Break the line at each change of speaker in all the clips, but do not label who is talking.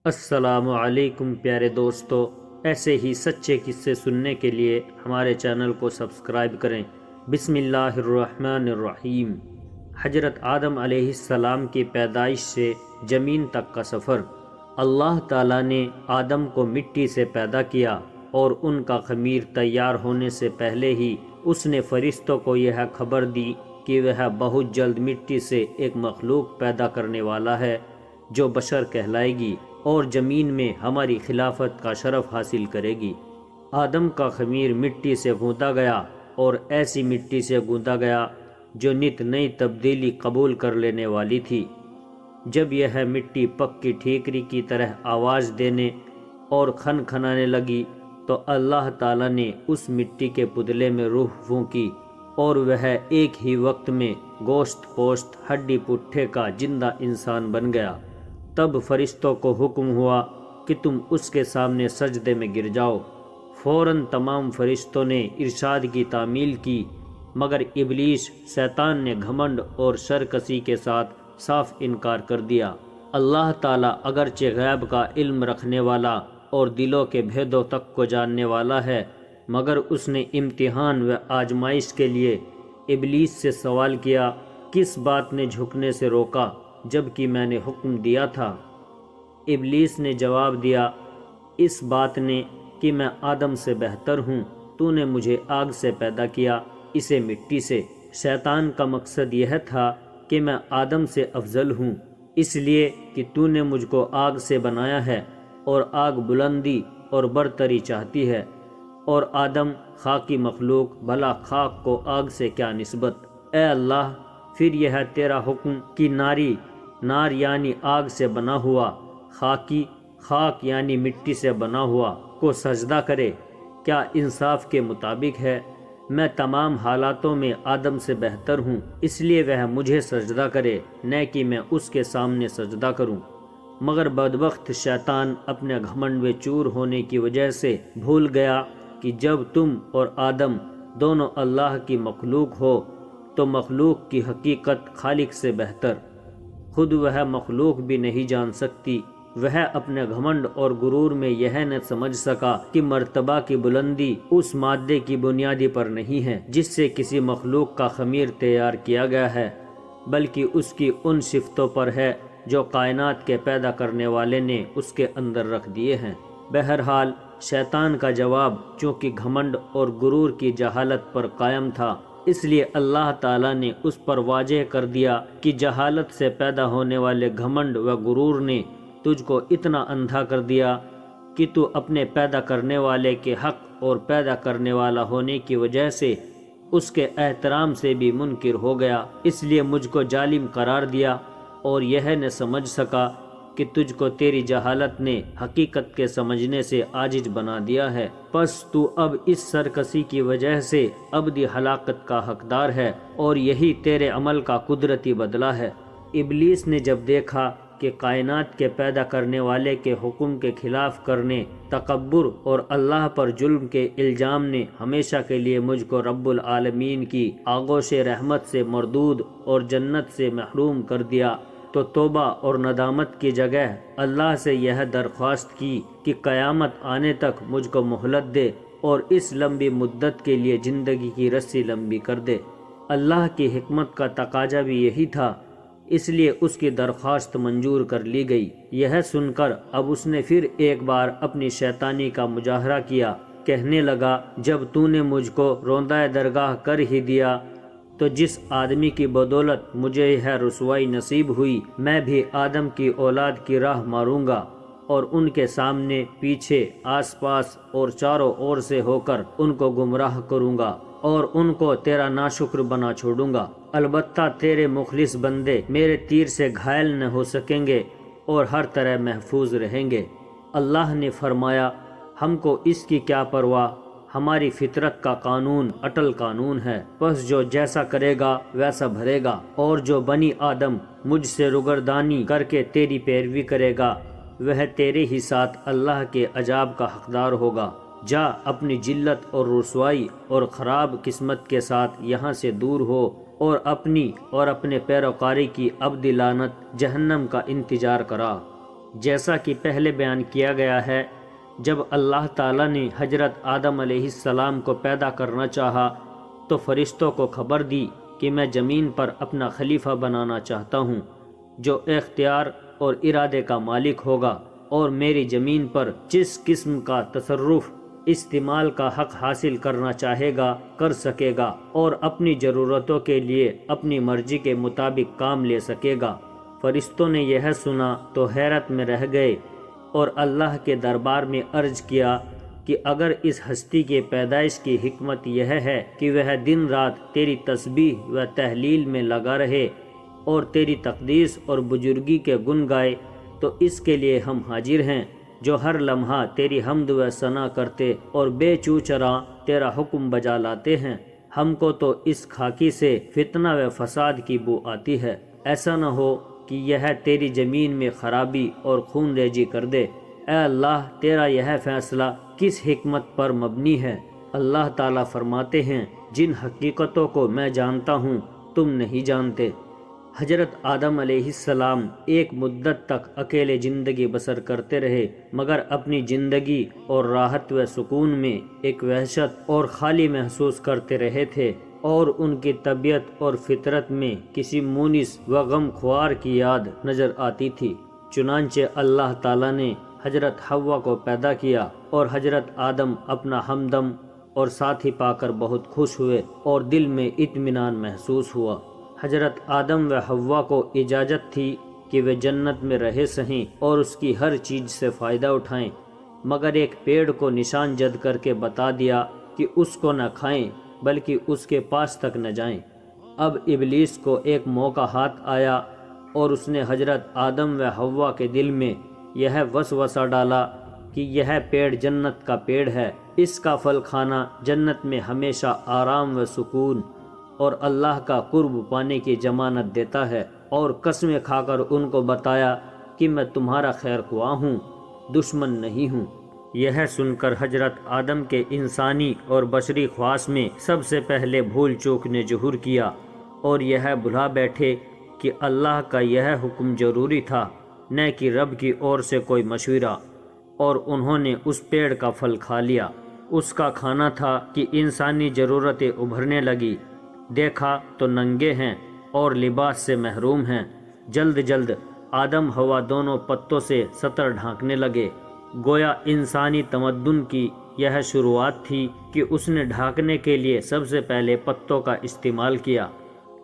السلام علیکم پیارے دوستو، ایسے ہی سچے قصے سننے کے لیے ہمارے چینل کو سبسکرائب کریں۔ بسم اللہ الرحمن الرحیم۔ حضرت آدم علیہ السلام کی پیدائش سے زمین تک کا سفر۔ اللہ تعالیٰ نے آدم کو مٹی سے پیدا کیا اور ان کا خمیر تیار ہونے سے پہلے ہی اس نے فرشتوں کو یہ خبر دی کہ وہ بہت جلد مٹی سے ایک مخلوق پیدا کرنے والا ہے جو بشر کہلائے گی اور زمین میں ہماری خلافت کا شرف حاصل کرے گی۔ آدم کا خمیر مٹی سے گوندا گیا اور ایسی مٹی سے گوندا گیا جو نت نئی تبدیلی قبول کر لینے والی تھی۔ جب یہ مٹی پکی ٹھیکری کی طرح آواز دینے اور کھن کھنانے لگی تو اللہ تعالیٰ نے اس مٹی کے پتلے میں روح پھونکی اور وہ ایک ہی وقت میں گوشت پوشت ہڈی پٹھے کا زندہ انسان بن گیا۔ تب فرشتوں کو حکم ہوا کہ تم اس کے سامنے سجدے میں گر جاؤ۔ فوراً تمام فرشتوں نے ارشاد کی تعمیل کی، مگر ابلیس شیطان نے گھمنڈ اور سرکشی کے ساتھ صاف انکار کر دیا۔ اللہ تعالیٰ اگرچہ غیب کا علم رکھنے والا اور دلوں کے بھیدوں تک کو جاننے والا ہے، مگر اس نے امتحان و آزمائش کے لیے ابلیس سے سوال کیا، کس بات نے جھکنے سے روکا جب کہ میں نے حکم دیا تھا؟ ابلیس نے جواب دیا، اس بات نے کہ میں آدم سے بہتر ہوں، تو نے مجھے آگ سے پیدا کیا، اسے مٹی سے۔ شیطان کا مقصد یہ تھا کہ میں آدم سے افضل ہوں، اس لیے کہ تو نے مجھ کو آگ سے بنایا ہے اور آگ بلندی اور برتری چاہتی ہے، اور آدم خاکی مخلوق، بھلا خاک کو آگ سے کیا نسبت؟ اے اللہ، پھر یہ تیرا حکم کہ نار یعنی آگ سے بنا ہوا، خاکی خاک یعنی مٹی سے بنا ہوا کو سجدہ کرے، کیا انصاف کے مطابق ہے؟ میں تمام حالاتوں میں آدم سے بہتر ہوں، اس لیے وہ مجھے سجدہ کرے، نہ کہ میں اس کے سامنے سجدہ کروں۔ مگر بدبخت شیطان اپنے گھمنڈ و چور ہونے کی وجہ سے بھول گیا کہ جب تم اور آدم دونوں اللہ کی مخلوق ہو تو مخلوق کی حقیقت خالق سے بہتر خود وہ مخلوق بھی نہیں جان سکتی۔ وہ اپنے گھمنڈ اور غرور میں یہ نہ سمجھ سکا کہ مرتبہ کی بلندی اس مادے کی بنیادی پر نہیں ہے جس سے کسی مخلوق کا خمیر تیار کیا گیا ہے، بلکہ اس کی ان صفتوں پر ہے جو کائنات کے پیدا کرنے والے نے اس کے اندر رکھ دیے ہیں۔ بہرحال شیطان کا جواب چونکہ گھمنڈ اور غرور کی جہالت پر قائم تھا، اس لیے اللہ تعالیٰ نے اس پر واضح کر دیا کہ جہالت سے پیدا ہونے والے گھمنڈ و غرور نے تجھ کو اتنا اندھا کر دیا کہ تو اپنے پیدا کرنے والے کے حق اور پیدا کرنے والا ہونے کی وجہ سے اس کے احترام سے بھی منکر ہو گیا، اس لیے مجھ کو ظالم قرار دیا اور یہ نہ سمجھ سکا کہ تجھ کو تیری جہالت نے حقیقت کے سمجھنے سے عاجز بنا دیا ہے، پس تو اب اس سرکشی کی وجہ سے ابدی ہلاکت کا حقدار ہے، اور یہی تیرے عمل کا قدرتی بدلہ ہے۔ ابلیس نے جب دیکھا کہ کائنات کے پیدا کرنے والے کے حکم کے خلاف کرنے، تکبر اور اللہ پر ظلم کے الزام نے ہمیشہ کے لیے مجھ کو رب العالمین کی آغوش رحمت سے مردود اور جنت سے محروم کر دیا، تو توبہ اور ندامت کی جگہ اللہ سے یہ درخواست کی کہ قیامت آنے تک مجھ کو مہلت دے اور اس لمبی مدت کے لیے زندگی کی رسی لمبی کر دے۔ اللہ کی حکمت کا تقاضا بھی یہی تھا، اس لیے اس کی درخواست منظور کر لی گئی۔ یہ سن کر اب اس نے پھر ایک بار اپنی شیطانی کا مظاہرہ کیا، کہنے لگا، جب تو نے مجھ کو روندہ درگاہ کر ہی دیا تو جس آدمی کی بدولت مجھے یہ رسوائی نصیب ہوئی، میں بھی آدم کی اولاد کی راہ ماروں گا اور ان کے سامنے، پیچھے، آس پاس اور چاروں اور سے ہو کر ان کو گمراہ کروں گا اور ان کو تیرا ناشکر بنا چھوڑوں گا۔ البتہ تیرے مخلص بندے میرے تیر سے گھائل نہ ہو سکیں گے اور ہر طرح محفوظ رہیں گے۔ اللہ نے فرمایا، ہم کو اس کی کیا پرواہ، ہماری فطرت کا قانون اٹل قانون ہے، بس جو جیسا کرے گا ویسا بھرے گا، اور جو بنی آدم مجھ سے روگردانی کر کے تیری پیروی کرے گا وہ تیرے ہی ساتھ اللہ کے عذاب کا حقدار ہوگا۔ جا اپنی ذلت اور رسوائی اور خراب قسمت کے ساتھ یہاں سے دور ہو اور اپنی اور اپنے پیروکاری کی ابدی لعنت جہنم کا انتظار کرا۔ جیسا کہ پہلے بیان کیا گیا ہے، جب اللہ تعالیٰ نے حضرت آدم علیہ السلام کو پیدا کرنا چاہا تو فرشتوں کو خبر دی کہ میں زمین پر اپنا خلیفہ بنانا چاہتا ہوں جو اختیار اور ارادے کا مالک ہوگا اور میری زمین پر جس قسم کا تصرف استعمال کا حق حاصل کرنا چاہے گا کر سکے گا اور اپنی ضرورتوں کے لیے اپنی مرضی کے مطابق کام لے سکے گا۔ فرشتوں نے یہ سنا تو حیرت میں رہ گئے اور اللہ کے دربار میں عرض کیا کہ اگر اس ہستی کے پیدائش کی حکمت یہ ہے کہ وہ دن رات تیری تسبیح و تحلیل میں لگا رہے اور تیری تقدیس اور بزرگی کے گن گائے تو اس کے لیے ہم حاضر ہیں جو ہر لمحہ تیری حمد و ثنا کرتے اور بے چو چراں تیرا حکم بجا لاتے ہیں۔ ہم کو تو اس خاکی سے فتنہ و فساد کی بو آتی ہے، ایسا نہ ہو کہ یہ تیری زمین میں خرابی اور خون ریزی کر دے۔ اے اللہ، تیرا یہ فیصلہ کس حکمت پر مبنی ہے؟ اللہ تعالیٰ فرماتے ہیں، جن حقیقتوں کو میں جانتا ہوں تم نہیں جانتے۔ حضرت آدم علیہ السلام ایک مدت تک اکیلے زندگی بسر کرتے رہے، مگر اپنی زندگی اور راحت و سکون میں ایک وحشت اور خالی محسوس کرتے رہے تھے، اور ان کی طبیعت اور فطرت میں کسی مونس و غم خوار کی یاد نظر آتی تھی۔ چنانچہ اللہ تعالیٰ نے حضرت حوا کو پیدا کیا اور حضرت آدم اپنا ہمدم اور ساتھی پا کر بہت خوش ہوئے اور دل میں اطمینان محسوس ہوا۔ حضرت آدم و حوا کو اجازت تھی کہ وہ جنت میں رہے سہیں اور اس کی ہر چیز سے فائدہ اٹھائیں، مگر ایک پیڑ کو نشان جد کر کے بتا دیا کہ اس کو نہ کھائیں بلکہ اس کے پاس تک نہ جائیں۔ اب ابلیس کو ایک موقع ہاتھ آیا اور اس نے حضرت آدم و حوا کے دل میں یہ وسوسہ ڈالا کہ یہ پیڑ جنت کا پیڑ ہے، اس کا پھل کھانا جنت میں ہمیشہ آرام و سکون اور اللہ کا قرب پانے کی ضمانت دیتا ہے، اور قسمیں کھا کر ان کو بتایا کہ میں تمہارا خیر خواہ ہوں، دشمن نہیں ہوں۔ یہ سن کر حضرت آدم کے انسانی اور بشری خواص میں سب سے پہلے بھول چوک نے ظہور کیا اور یہ بھلا بیٹھے کہ اللہ کا یہ حکم ضروری تھا، نہ کہ رب کی اور سے کوئی مشورہ، اور انہوں نے اس پیڑ کا پھل کھا لیا۔ اس کا کھانا تھا کہ انسانی ضرورتیں ابھرنے لگی، دیکھا تو ننگے ہیں اور لباس سے محروم ہیں۔ جلد جلد آدم حوا دونوں پتوں سے سطر ڈھانکنے لگے، گویا انسانی تمدن کی یہ شروعات تھی کہ اس نے ڈھانکنے کے لیے سب سے پہلے پتوں کا استعمال کیا۔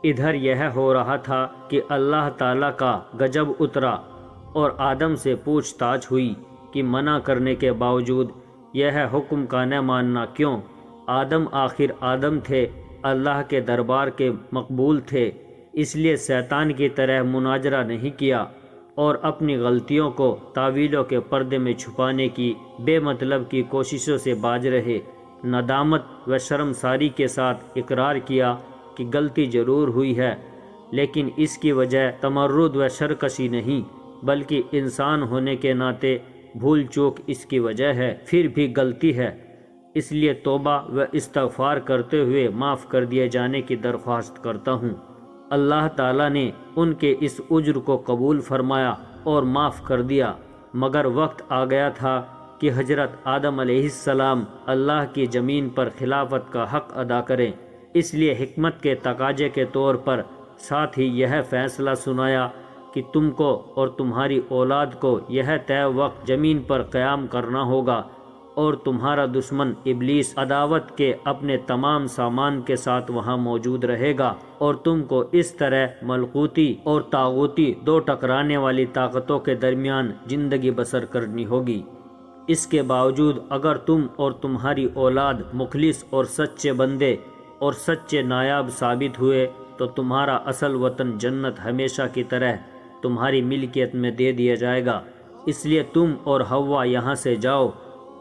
ادھر یہ ہو رہا تھا کہ اللہ تعالیٰ کا غضب اترا اور آدم سے پوچھ تاچھ ہوئی کہ منع کرنے کے باوجود یہ حکم کا نہ ماننا کیوں؟ آدم آخر آدم تھے، اللہ کے دربار کے مقبول تھے، اس لیے شیطان کی طرح مناظرہ نہیں کیا اور اپنی غلطیوں کو تاویلوں کے پردے میں چھپانے کی بے مطلب کی کوششوں سے باز رہے۔ ندامت و شرمساری کے ساتھ اقرار کیا کہ غلطی ضرور ہوئی ہے، لیکن اس کی وجہ تمرد و سرکشی نہیں بلکہ انسان ہونے کے ناطے بھول چوک اس کی وجہ ہے، پھر بھی غلطی ہے، اس لیے توبہ و استغفار کرتے ہوئے معاف کر دیے جانے کی درخواست کرتا ہوں۔ اللہ تعالیٰ نے ان کے اس عذر کو قبول فرمایا اور معاف کر دیا، مگر وقت آ گیا تھا کہ حضرت آدم علیہ السلام اللہ کی زمین پر خلافت کا حق ادا کریں، اس لیے حکمت کے تقاضے کے طور پر ساتھ ہی یہ فیصلہ سنایا کہ تم کو اور تمہاری اولاد کو یہ طے وقت زمین پر قیام کرنا ہوگا، اور تمہارا دشمن ابلیس عداوت کے اپنے تمام سامان کے ساتھ وہاں موجود رہے گا، اور تم کو اس طرح ملکوتی اور طاغوتی دو ٹکرانے والی طاقتوں کے درمیان زندگی بسر کرنی ہوگی۔ اس کے باوجود اگر تم اور تمہاری اولاد مخلص اور سچے بندے اور سچے نایاب ثابت ہوئے تو تمہارا اصل وطن جنت ہمیشہ کی طرح تمہاری ملکیت میں دے دیا جائے گا، اس لیے تم اور حوا یہاں سے جاؤ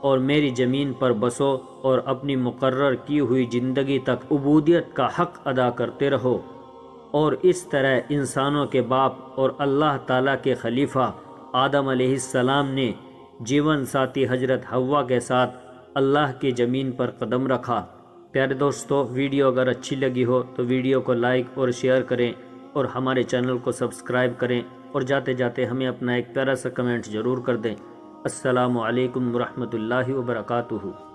اور میری زمین پر بسو اور اپنی مقرر کی ہوئی زندگی تک عبودیت کا حق ادا کرتے رہو۔ اور اس طرح انسانوں کے باپ اور اللہ تعالیٰ کے خلیفہ آدم علیہ السلام نے جیون ساتھی حضرت حوا کے ساتھ اللہ کی زمین پر قدم رکھا۔ پیارے دوستو، ویڈیو اگر اچھی لگی ہو تو ویڈیو کو لائک اور شیئر کریں اور ہمارے چینل کو سبسکرائب کریں۔ اور جاتے جاتے ہمیں اپنا ایک پیارا سا کمنٹ ضرور کر دیں۔ السلام علیکم ورحمۃ اللہ وبرکاتہ۔